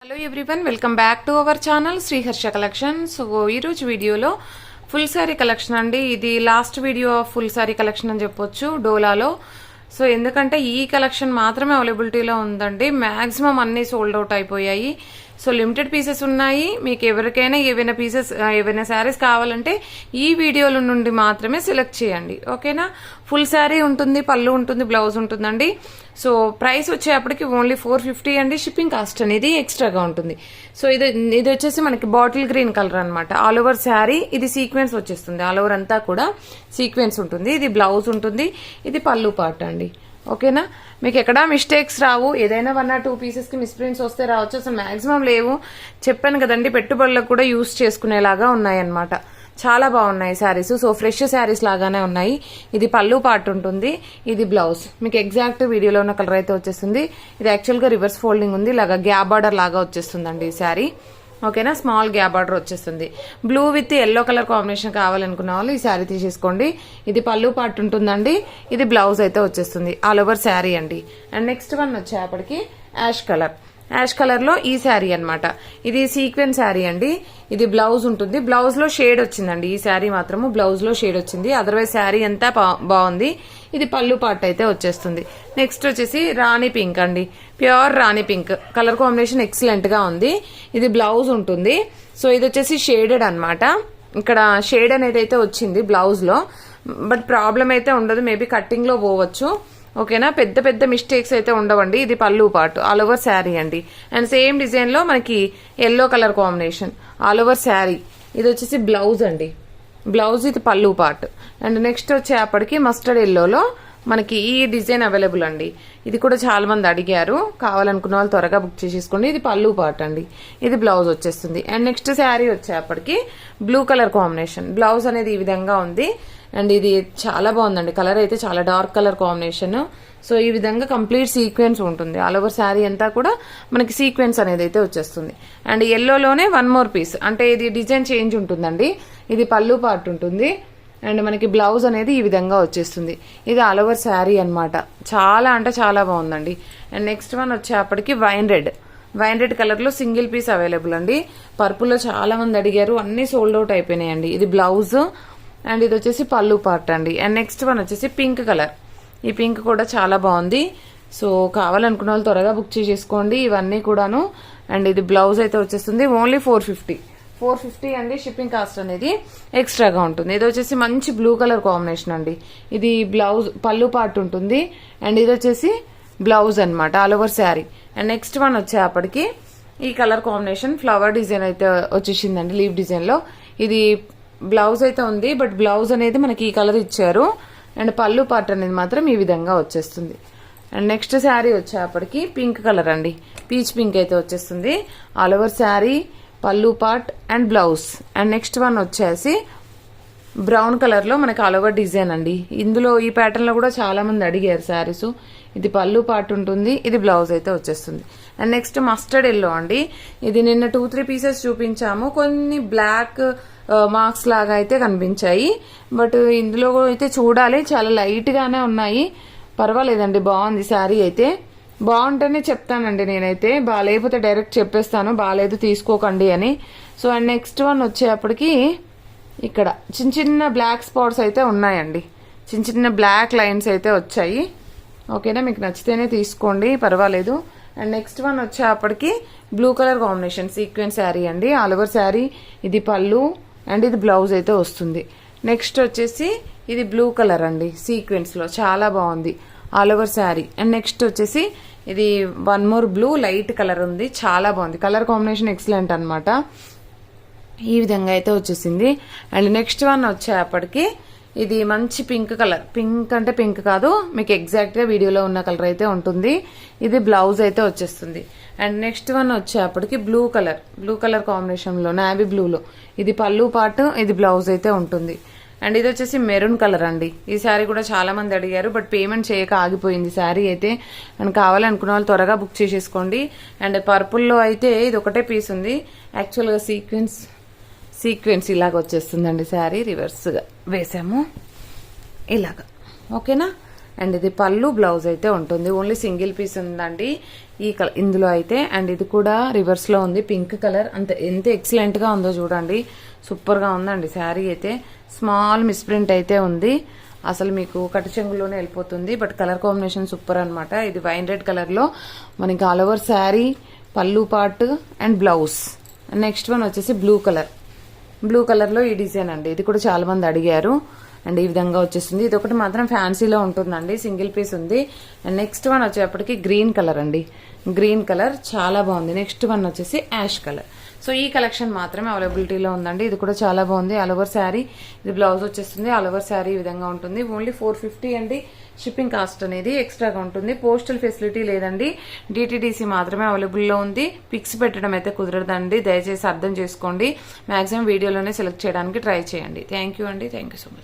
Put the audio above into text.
Hello everyone, welcome back to our channel Sriharsha collection. So ఈరోజు వీడియోలో full sari collection అండి. ఇది last video of full sari collection అని చెప్పొచ్చు డోలాలో. సో ఎందుకంటే ఈ కలెక్షన్ మాత్రమే అవైలబిలిటీలో ఉందండి. మ్యాక్సిమం అన్నీ సోల్డ్ అవుట్ అయిపోయాయి. సో లిమిటెడ్ పీసెస్ ఉన్నాయి. మీకు ఎవరికైనా ఏవైనా శారీస్ కావాలంటే ఈ వీడియోల నుండి మాత్రమే సెలెక్ట్ చేయండి, ఓకేనా. ఫుల్ శారీ ఉంటుంది, పళ్ళు ఉంటుంది, బ్లౌజ్ ఉంటుందండి. సో ప్రైస్ వచ్చేప్పటికి ఓన్లీ 450 అండి. షిప్పింగ్ కాస్ట్ అనేది ఎక్స్ట్రాగా ఉంటుంది. సో ఇది వచ్చేసి మనకి బాటిల్ గ్రీన్ కలర్ అనమాట. ఆల్ ఓవర్ శారీ ఇది సీక్వెన్స్ వచ్చేస్తుంది. ఆల్ ఓవర్ అంతా కూడా సీక్వెన్స్ ఉంటుంది. ఇది బ్లౌజ్ ఉంటుంది, ఇది పళ్ళు పార్ట్ అండి, ఓకేనా. మీకు ఎక్కడా మిస్టేక్స్ రావు. ఏదైనా 1 or 2 పీసెస్కి మిస్ప్రింట్స్ వస్తే రావచ్చు, అసలు మాక్సిమం లేవు. చెప్పాను కదండి, పెట్టుబడులకు కూడా యూస్ చేసుకునేలాగా ఉన్నాయన్నమాట. చాలా బాగున్నాయి శారీస్. సో ఫ్రెష్ శారీస్ లాగానే ఉన్నాయి. ఇది పళ్ళు పార్ట్ ఉంటుంది, ఇది బ్లౌజ్. మీకు ఎగ్జాక్ట్ వీడియోలో ఉన్న కలర్ అయితే వచ్చేస్తుంది. ఇది యాక్చువల్గా రివర్స్ ఫోల్డింగ్ ఉంది, ఇలాగా గ్యాప్ బార్డర్ లాగా వచ్చేస్తుందండి ఈ శారీ, ఓకేనా. స్మాల్ గ్యాప్ బార్డర్ వచ్చేస్తుంది. Blue with yellow colour combination కావాలనుకున్న వాళ్ళు ఈ శారీ తీసేసుకోండి. ఇది పళ్ళు పార్ట్ ఉంటుందండి, ఇది బ్లౌజ్ అయితే వచ్చేస్తుంది. ఆల్ ఓవర్ శారీ అండి. అండ్ నెక్స్ట్ వన్ వచ్చేప్పటికి యాష్ కలర్ లో ఈ శారీ అనమాట. ఇది సీక్వెన్స్ శారీ అండి. ఇది బ్లౌజ్ ఉంటుంది, బ్లౌజ్ లో షేడ్ వచ్చిందండి. ఈ శారీ మాత్రము బ్లౌజ్ లో షేడ్ వచ్చింది, అదర్వైజ్ శారీ అంతా బాగుంది. ఇది పళ్ళు పార్ట్ అయితే వచ్చేస్తుంది. నెక్స్ట్ వచ్చేసి రాణి పింక్ అండి, ప్యూర్ రాణి పింక్ కలర్ కాంబినేషన్ ఎక్సలెంట్ గా ఉంది. ఇది బ్లౌజ్ ఉంటుంది. సో ఇది వచ్చేసి షేడెడ్ అనమాట. ఇక్కడ షేడ్ అనేది అయితే వచ్చింది బ్లౌజ్ లో, బట్ ప్రాబ్లం అయితే ఉండదు. మేబీ కట్టింగ్ లో పోవచ్చు, ఓకేనా. పెద్ద మిస్టేక్స్ అయితే ఉండవండి. ఇది పళ్ళు పార్ట్, ఆల్ ఓవర్ శారీ అండి. అండ్ సేమ్ డిజైన్ లో మనకి yellow colour combination all over sari. ఇది వచ్చేసి బ్లౌజ్ అండి, బ్లౌజ్ ఇది పళ్ళు పార్ట్. అండ్ నెక్స్ట్ వచ్చేప్పటికి మస్టర్డ్ ఎల్లోలో మనకి ఈ డిజైన్ అవైలబుల్ అండి. ఇది కూడా చాలా మంది అడిగారు, కావాలనుకున్న వాళ్ళు త్వరగా బుక్ చేసేసుకోండి. ఇది పళ్ళు పార్ట్ అండి, ఇది బ్లౌజ్ వచ్చేస్తుంది. అండ్ నెక్స్ట్ శారీ వచ్చేప్పటికి బ్లూ కలర్ కాంబినేషన్, బ్లౌజ్ అనేది ఈ విధంగా ఉంది. అండ్ ఇది చాలా బాగుందండి, కలర్ అయితే చాలా డార్క్ కలర్ కాంబినేషన్. సో ఈ విధంగా కంప్లీట్ సీక్వెన్స్ ఉంటుంది. ఆల్ ఓవర్ శారీ అంతా కూడా మనకి సీక్వెన్స్ అనేది అయితే వచ్చేస్తుంది. అండ్ ఎల్లోలోనే 1 more పీస్, అంటే ఇది డిజైన్ చేంజ్ ఉంటుందండి. ఇది పళ్ళు పార్ట్ ఉంటుంది. అండ్ మనకి బ్లౌజ్ అనేది ఈ విధంగా వచ్చేస్తుంది. ఇది ఆల్ ఓవర్ శారీ అనమాట. చాలా అంటే చాలా బాగుందండి. అండ్ నెక్స్ట్ వన్ వచ్చేప్పటికి వైన్ రెడ్ కలర్ లో సింగిల్ పీస్ అవైలబుల్ అండి. పర్పుల్ లో చాలా మంది అడిగారు, అన్ని సోల్డ్ అవుట్ అయిపోయినాయండి. ఇది బ్లౌజ్ అండ్ ఇది వచ్చేసి పళ్ళు పార్ట్ అండి. అండ్ నెక్స్ట్ వన్ వచ్చేసి పింక్ కలర్. ఈ పింక్ కూడా చాలా బాగుంది. సో కావాలనుకున్న వాళ్ళు త్వరగా బుక్ చేసేసుకోండి ఇవన్నీ కూడాను. అండ్ ఇది బ్లౌజ్ అయితే వచ్చేస్తుంది. ఓన్లీ 450 అండి. షిప్పింగ్ కాస్ట్ అనేది ఎక్స్ట్రాగా ఉంటుంది. ఇది వచ్చేసి మంచి బ్లూ కలర్ కాంబినేషన్ అండి. ఇది బ్లౌజ్ పళ్ళు పార్ట్ ఉంటుంది. అండ్ ఇది వచ్చేసి బ్లౌజ్ అనమాట, all over sari. And next one వచ్చేప్పటికి ఈ కలర్ కాంబినేషన్ ఫ్లవర్ డిజైన్ అయితే వచ్చేసిందండి, లీవ్ డిజైన్ లో. ఇది బ్లౌజ్ అయితే ఉంది, బట్ బ్లౌజ్ అనేది మనకి ఈ కలర్ ఇచ్చారు. అండ్ పళ్ళు పార్ట్ అనేది మాత్రం ఈ విధంగా వచ్చేస్తుంది. అండ్ నెక్స్ట్ శారీ వచ్చేప్పటికి పింక్ కలర్ అండి, పీచ్ పింక్ అయితే వచ్చేస్తుంది. ఆల్ ఓవర్ శారీ, పళ్ళు part and blouse. And next one వచ్చేసి బ్రౌన్ కలర్ లో మనకి ఆల్ ఓవర్ డిజైన్ అండి. ఇందులో ఈ ప్యాటర్న్ లో కూడా చాలా మంది అడిగారు శారీస్. ఇది పళ్ళు పార్ట్ ఉంటుంది, ఇది బ్లౌజ్ అయితే వచ్చేస్తుంది. అండ్ నెక్స్ట్ మస్టర్డ్ ఎల్లో అండి. ఇది నిన్న 2-3 పీసెస్ చూపించాము, కొన్ని బ్లాక్ మార్క్స్ లాగా అయితే కనిపించాయి. బట్ ఇందులో అయితే చూడాలి, చాలా లైట్ గానే ఉన్నాయి. పర్వాలేదండి, బాగుంది శారీ అయితే. బాగుంటేనే చెప్తానండి నేనైతే, బాగాలేకపోతే డైరెక్ట్ చెప్పేస్తాను బాగాలేదు తీసుకోకండి అని. సో అండ్ నెక్స్ట్ వన్ వచ్చేప్పటికి ఇక్కడ చిన్న బ్లాక్ స్పాట్స్ అయితే ఉన్నాయండి, చిన్న బ్లాక్ లైన్స్ అయితే వచ్చాయి, ఓకేనా. మీకు నచ్చితేనే తీసుకోండి, పర్వాలేదు. అండ్ నెక్స్ట్ వన్ వచ్చేప్పటికి blue colour combination sequence sari అండి, ఆల్ ఓవర్ శారీ. ఇది పళ్ళు అండ్ ఇది బ్లౌజ్ అయితే వస్తుంది. నెక్స్ట్ వచ్చేసి ఇది బ్లూ కలర్ అండి, సీక్వెన్స్ లో చాలా బాగుంది, all over sari. And next వచ్చేసి ఇది 1 more బ్లూ లైట్ కలర్ ఉంది, చాలా బాగుంది. కలర్ కాంబినేషన్ ఎక్సలెంట్ అనమాట. ఈ విధంగా అయితే వచ్చేసింది. అండ్ నెక్స్ట్ వన్ వచ్చేప్పటికి ఇది మంచి పింక్ కలర్, పింక్ అంటే పింక్ కాదు, మీకు ఎగ్జాక్ట్ గా వీడియోలో ఉన్న కలర్ అయితే ఉంటుంది. ఇది బ్లౌజ్ అయితే వచ్చేస్తుంది. అండ్ నెక్స్ట్ వన్ వచ్చేప్పటికి బ్లూ కలర్ కాంబినేషన్ లో, నావీ బ్లూలో. ఇది పళ్ళు పార్ట్, ఇది బ్లౌజ్ అయితే ఉంటుంది. అండ్ ఇది వచ్చేసి మెరూన్ కలర్ అండి. ఈ శారీ కూడా చాలా మంది అడిగారు, బట్ పేమెంట్ చేయక ఆగిపోయింది శారీ అయితే. అండ్ కావాలనుకున్న వాళ్ళు త్వరగా బుక్ చేసేసుకోండి. అండ్ పర్పుల్లో అయితే ఇది ఒకటే పీస్ ఉంది. యాక్చువల్గా సీక్వెన్స్ ఇలాగ వచ్చేస్తుందండి శారీ, రివర్స్గా వేసాము ఇలాగా, ఓకేనా. అండ్ ఇది పళ్ళు బ్లౌజ్ అయితే ఉంటుంది. ఓన్లీ సింగిల్ పీస్ ఉందండి ఇందులో అయితే. అండ్ ఇది కూడా రివర్స్ లో ఉంది, పింక్ కలర్. ఎంత ఎక్సలెంట్ గా ఉందో చూడండి, సూపర్ గా ఉందండి శారీ అయితే. స్మాల్ మిస్ప్రింట్ అయితే ఉంది, అసలు మీకు కట్టు చెంగులోనే వెళ్ళిపోతుంది. బట్ కలర్ కాంబినేషన్ సూపర్ అనమాట. ఇది వైన్ రెడ్ కలర్ లో మనకి ఆల్ ఓవర్ శారీ, పళ్ళు part and blouse. Next one వచ్చేసి బ్లూ కలర్ లో ఈ డిజైన్ అండి. ఇది కూడా చాలా మంది అడిగారు. అండ్ ఈ విధంగా వచ్చేస్తుంది. ఇది ఒకటి మాత్రం ఫ్యాన్సీలో ఉంటుందండి, సింగిల్ పీస్ ఉంది. అండ్ నెక్స్ట్ వన్ వచ్చేప్పటికి గ్రీన్ కలర్ అండి, గ్రీన్ కలర్ చాలా బాగుంది. నెక్స్ట్ వన్ వచ్చేసి యాష్ కలర్. సో ఈ కలెక్షన్ మాత్రమే అవైలబిలిటీలో ఉందండి. ఇది కూడా చాలా బాగుంది. ఆల్ ఓవర్ శారీ, ఇది బ్లౌజ్ వచ్చేస్తుంది. ఆల్ ఓవర్ శారీ ఈ విధంగా ఉంటుంది. ఓన్లీ 450 అండి. షిప్పింగ్ కాస్ట్ అనేది ఎక్స్ట్రాగా ఉంటుంది. పోస్టల్ ఫెసిలిటీ లేదండి, డిటిడిసి మాత్రమే అవైలబుల్లో ఉంది. పిక్స్ పెట్టడం అయితే కుదరదండి, దయచేసి అర్థం చేసుకోండి. మాక్సిమం వీడియోలోనే సెలెక్ట్ చేయడానికి ట్రై చేయండి. థ్యాంక్ యూ అండి, థ్యాంక్ యూ సో మచ్.